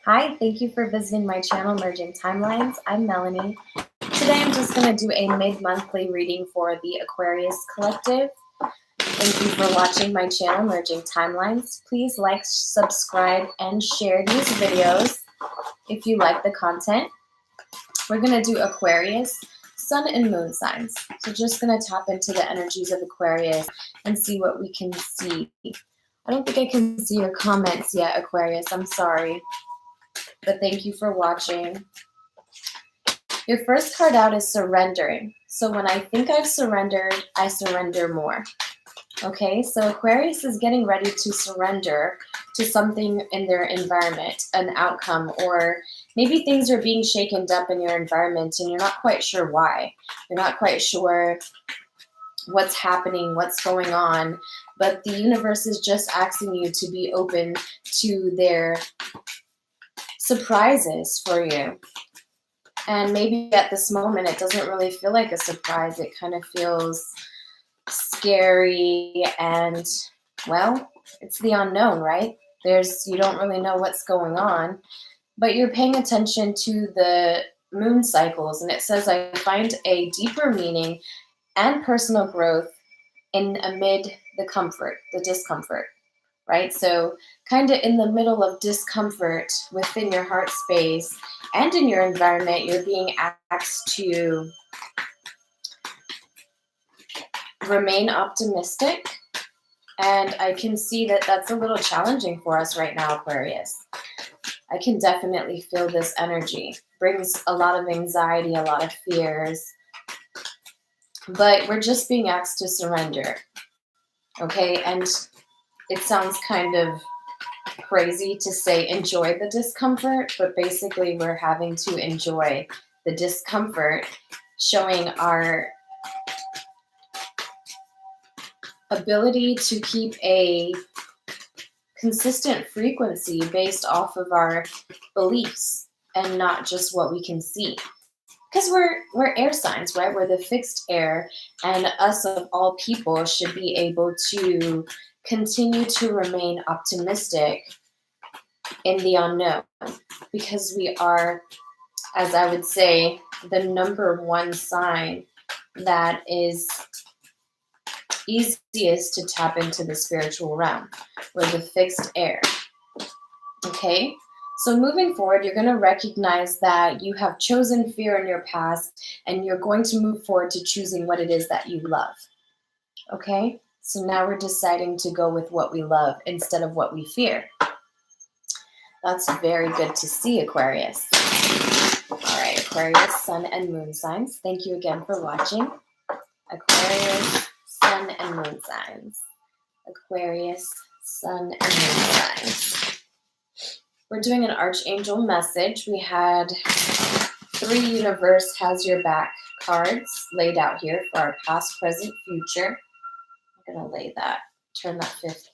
Hi, thank you for visiting my channel, Merging Timelines. I'm Melanie. Today I'm just going to do a mid-monthly reading for the Aquarius Collective. Thank you for watching my channel, Merging Timelines. Please like, subscribe, and share these videos if you like the content. We're going to do Aquarius, Sun and Moon signs. So just going to tap into the energies of Aquarius and see what we can see. I don't think I can see your comments yet, Aquarius. I'm sorry. But thank you for watching. Your first card out is surrendering. So when I think I've surrendered, I surrender more. Okay, so Aquarius is getting ready to surrender to something in their environment, an outcome, or maybe things are being shaken up in your environment and you're not quite sure why. You're not quite sure what's happening, what's going on, but the universe is just asking you to be open to their surprises for you. And maybe at this moment it doesn't really feel like a surprise. It kind of feels scary and, well, it's the unknown, right? You don't really know what's going on, but you're paying attention to the moon cycles, and it says, I find a deeper meaning and personal growth amid the discomfort. Right? So kind of in the middle of discomfort within your heart space and in your environment, you're being asked to remain optimistic. And I can see that that's a little challenging for us right now, Aquarius. I can definitely feel this energy. Brings a lot of anxiety, a lot of fears. But we're just being asked to surrender. Okay? And it sounds kind of crazy to say enjoy the discomfort, but basically we're having to enjoy the discomfort, showing our ability to keep a consistent frequency based off of our beliefs and not just what we can see. Because we're air signs, right? We're the fixed air, and us of all people should be able to continue to remain optimistic in the unknown, because we are, as I would say, the number one sign that is easiest to tap into the spiritual realm. We're the fixed air. Okay? So moving forward, you're going to recognize that you have chosen fear in your past, and you're going to move forward to choosing what it is that you love. Okay? So now we're deciding to go with what we love instead of what we fear. That's very good to see, Aquarius. All right, Aquarius, Sun and Moon signs. Thank you again for watching. Aquarius, Sun and Moon signs. Aquarius, Sun and Moon signs. We're doing an Archangel message. We had 3 Universe Has Your Back cards laid out here for our past, present, future. I'm going to turn that 5th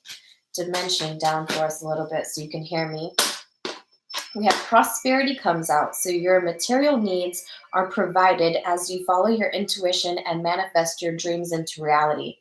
dimension down for us a little bit so you can hear me. We have prosperity comes out. So your material needs are provided as you follow your intuition and manifest your dreams into reality.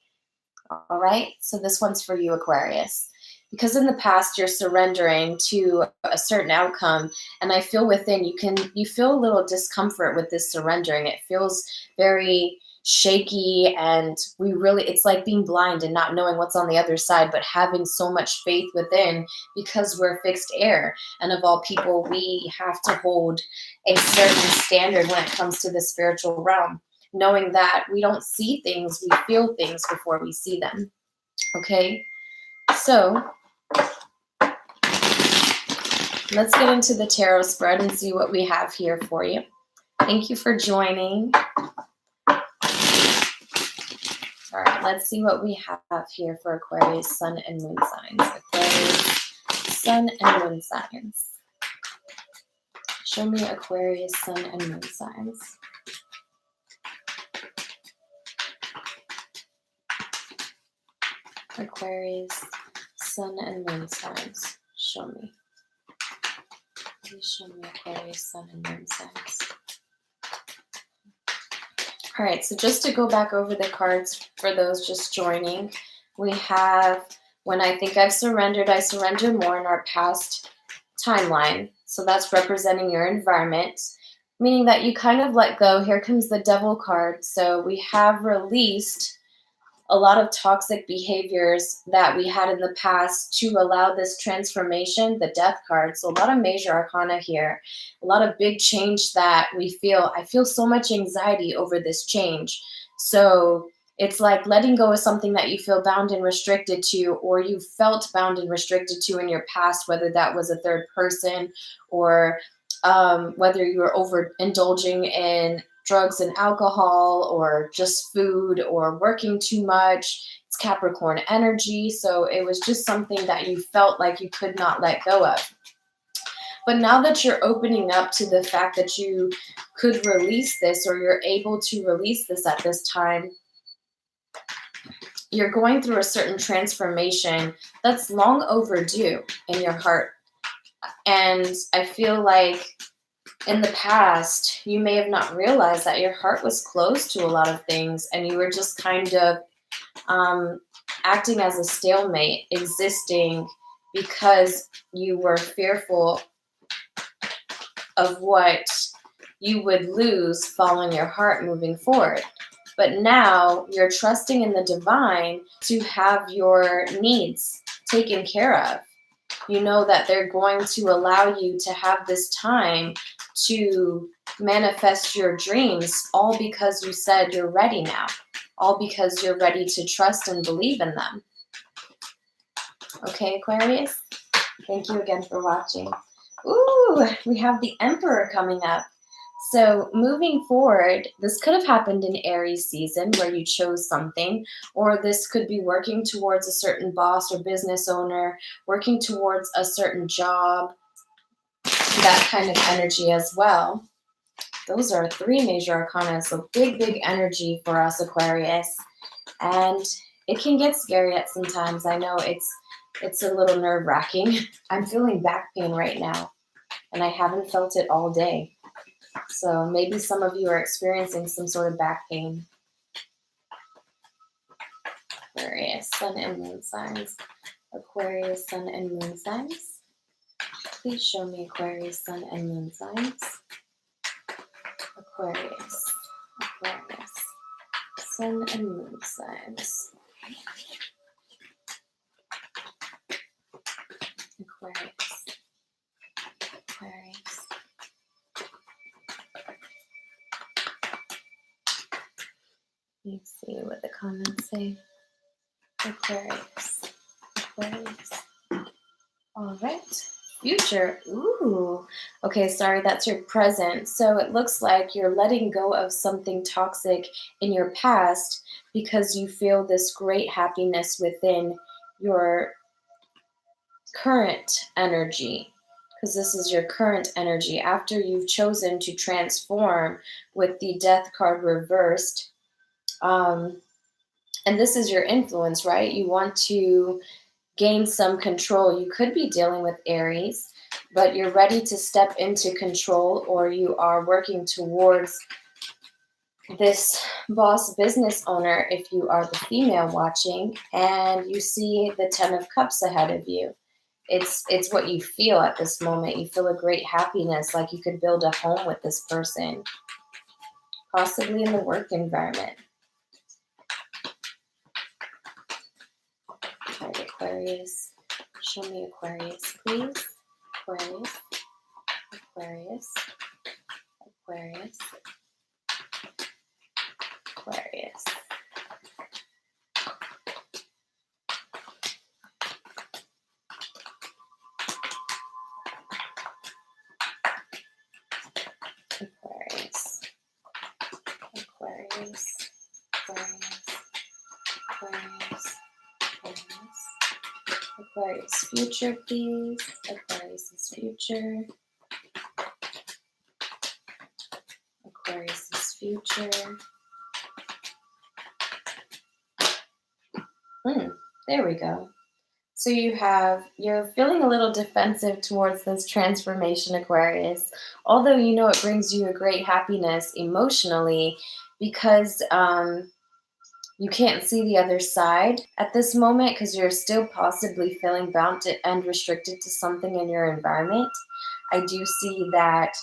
All right. So this one's for you, Aquarius. Because in the past you're surrendering to a certain outcome, and I feel within you feel a little discomfort with this surrendering. It feels very shaky, and it's like being blind and not knowing what's on the other side, but having so much faith within, because we're fixed air, and of all people we have to hold a certain standard when it comes to the spiritual realm, knowing that we don't see things, we feel things before we see them. Okay, so let's get into the tarot spread and see what we have here for you. Thank you for joining. All right, let's see what we have here for Aquarius, Sun and Moon signs. Aquarius, Sun and Moon signs. Show me Aquarius, Sun and Moon signs. Aquarius, Sun and Moon signs. Show me. Please show me Aquarius, Sun and Moon signs. All right, so just to go back over the cards for those just joining, we have, when I think I've surrendered, I surrender more in our past timeline. So that's representing your environment, meaning that you kind of let go. Here comes the devil card. So we have released a lot of toxic behaviors that we had in the past to allow this transformation, the death card. So a lot of major arcana here, a lot of big change that we feel. I feel so much anxiety over this change. So it's like letting go of something that you feel bound and restricted to, or you felt bound and restricted to in your past, whether that was a third person or whether you were overindulging in drugs and alcohol or just food or working too much. It's Capricorn energy. So it was just something that you felt like you could not let go of. But now that you're opening up to the fact that you could release this, or you're able to release this at this time, you're going through a certain transformation that's long overdue in your heart. And I feel like in the past, you may have not realized that your heart was closed to a lot of things, and you were just kind of acting as a stalemate, existing because you were fearful of what you would lose following your heart moving forward. But now you're trusting in the divine to have your needs taken care of. You know that they're going to allow you to have this time to manifest your dreams, all because you said you're ready now, all because you're ready to trust and believe in them. Okay, Aquarius? Thank you again for watching. Ooh, we have the Emperor coming up. So moving forward, this could have happened in Aries season where you chose something, or this could be working towards a certain boss or business owner, working towards a certain job, that kind of energy as well. Those are three major arcana, so big, big energy for us, Aquarius. And it can get scary at sometimes. I know it's a little nerve-wracking. I'm feeling back pain right now, and I haven't felt it all day. So maybe some of you are experiencing some sort of back pain. Aquarius, Sun and Moon signs. Aquarius, Sun and Moon signs. Please show me Aquarius, Sun and Moon signs. Aquarius, Aquarius, Sun and Moon signs. Aquarius, Aquarius. Let's see what the comments say. Aquarius, Aquarius. All right. Future. Ooh. Okay, sorry, that's your present. So it looks like you're letting go of something toxic in your past because you feel this great happiness within your current energy. Because this is your current energy. After you've chosen to transform with the Death card reversed, and this is your influence, right? You want to gain some control. You could be dealing with Aries, but you're ready to step into control, or you are working towards this boss business owner if you are the female watching, and you see the 10 of Cups ahead of you. It's what you feel at this moment. You feel a great happiness, like you could build a home with this person, possibly in the work environment. All right, Aquarius. Show me Aquarius, please. Aquarius, Aquarius, Aquarius, Aquarius. Aquarius, Aquarius, Aquarius, Aquarius, Aquarius. Aquarius future, please. Aquarius's future. Aquarius's future. There we go. So you're feeling a little defensive towards this transformation, Aquarius, although you know it brings you a great happiness emotionally, because you can't see the other side at this moment because you're still possibly feeling bound and restricted to something in your environment. I do see that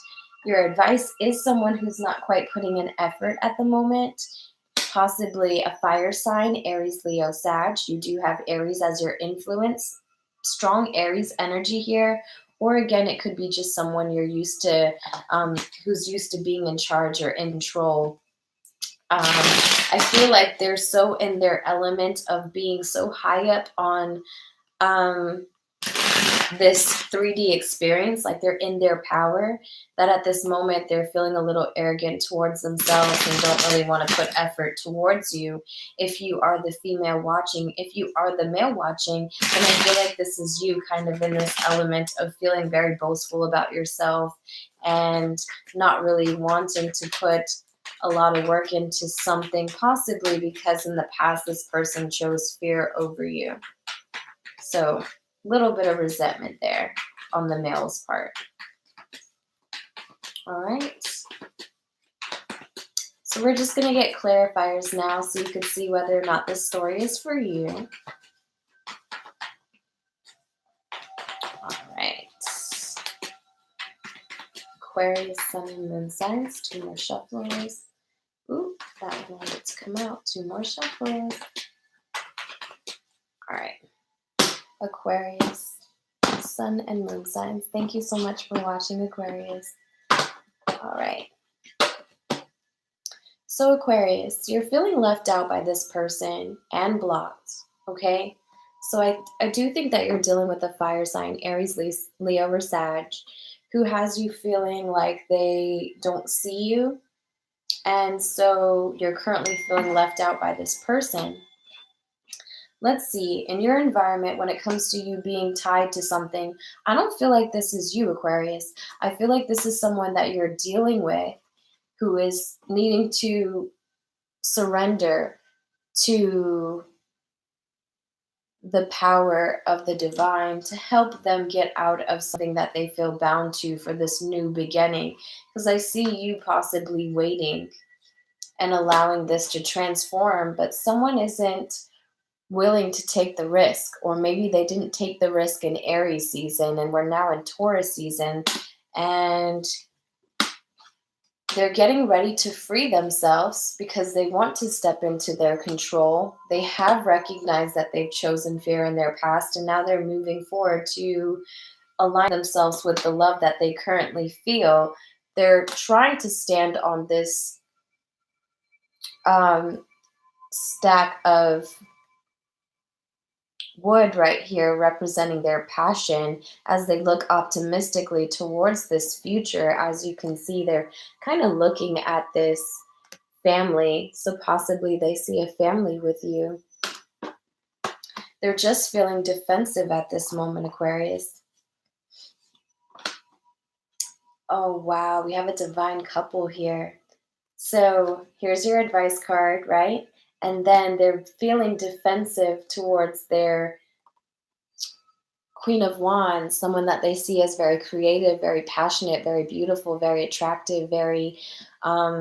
your advice is someone who's not quite putting in effort at the moment. Possibly a fire sign, Aries, Leo, Sag. You do have Aries as your influence. Strong Aries energy here. Or again, it could be just someone you're used to, who's used to being in charge or in control. I feel like they're so in their element of being so high up on this 3D experience, like they're in their power, that at this moment they're feeling a little arrogant towards themselves and don't really want to put effort towards you. If you are the female watching, if you are the male watching, then I feel like this is you kind of in this element of feeling very boastful about yourself and not really wanting to put a lot of work into something, possibly because in the past this person chose fear over you. So little bit of resentment there on the male's part. All right. So we're just going to get clarifiers now so you can see whether or not this story is for you. All right. Aquarius, Sun, and Moon signs. 2 more shuffles. Ooh, that one wanted to come out. 2 more shuffles. All right. Aquarius, Sun, and Moon signs. Thank you so much for watching, Aquarius. All right. So Aquarius, you're feeling left out by this person and blocked, okay? So I do think that you're dealing with a fire sign, Aries, Leo, or Sag, who has you feeling like they don't see you. And so you're currently feeling left out by this person. Let's see, in your environment, when it comes to you being tied to something, I don't feel like this is you, Aquarius. I feel like this is someone that you're dealing with who is needing to surrender to the power of the divine to help them get out of something that they feel bound to for this new beginning. Because I see you possibly waiting and allowing this to transform, but someone isn't willing to take the risk, or maybe they didn't take the risk in Aries season and we're now in Taurus season, and they're getting ready to free themselves because they want to step into their control. They have recognized that they've chosen fear in their past, and now they're moving forward to align themselves with the love that they currently feel. They're trying to stand on this stack of wood right here representing their passion as they look optimistically towards this future. As you can see, they're kind of looking at this family, so possibly they see a family with you. They're just feeling defensive at this moment, Aquarius. Oh wow, we have a divine couple here. So here's your advice card, right? And then they're feeling defensive towards their Queen of Wands, someone that they see as very creative, very passionate, very beautiful, very attractive, very,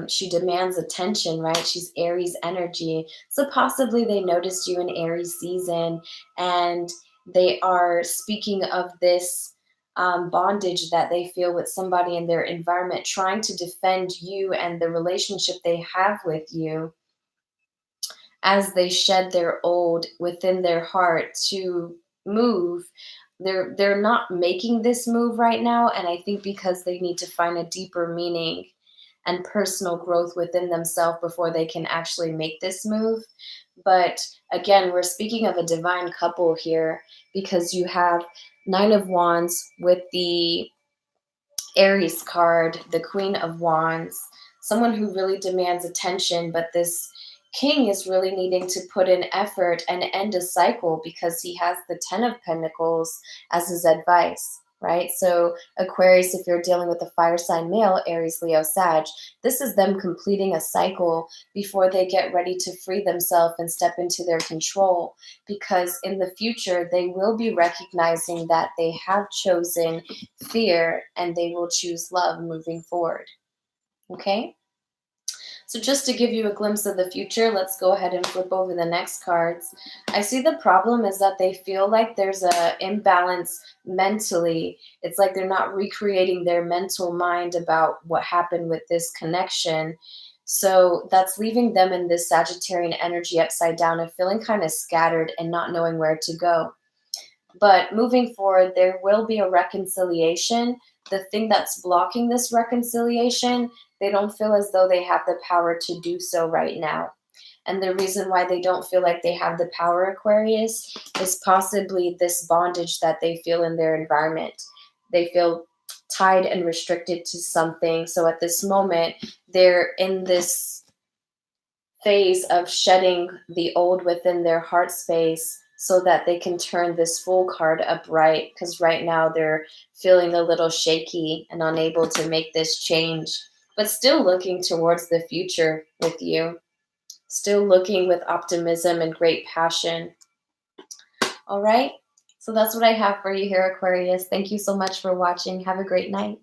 she demands attention, right? She's Aries energy. So possibly they noticed you in Aries season and they are speaking of this bondage that they feel with somebody in their environment, trying to defend you and the relationship they have with you as they shed their old within their heart to move. They're not making this move right now, and I think because they need to find a deeper meaning and personal growth within themselves before they can actually make this move. But again, we're speaking of a divine couple here because you have 9 of Wands with the Aries card, the Queen of Wands, someone who really demands attention, but this king is really needing to put in effort and end a cycle because he has the 10 of Pentacles as his advice, right? So Aquarius, if you're dealing with a fire sign male, Aries, Leo, Sag, this is them completing a cycle before they get ready to free themselves and step into their control, because in the future they will be recognizing that they have chosen fear and they will choose love moving forward. Okay? So just to give you a glimpse of the future, let's go ahead and flip over the next cards. I see the problem is that they feel like there's a imbalance mentally. It's like they're not recreating their mental mind about what happened with this connection. So that's leaving them in this Sagittarian energy upside down and feeling kind of scattered and not knowing where to go. But moving forward, there will be a reconciliation. The thing that's blocking this reconciliation, they don't feel as though they have the power to do so right now. And the reason why they don't feel like they have the power, Aquarius, is possibly this bondage that they feel in their environment. They feel tied and restricted to something. So at this moment, they're in this phase of shedding the old within their heart space so that they can turn this Fool card upright, because right now they're feeling a little shaky and unable to make this change, but still looking towards the future with you, still looking with optimism and great passion. All right, so that's what I have for you here, Aquarius. Thank you so much for watching. Have a great night.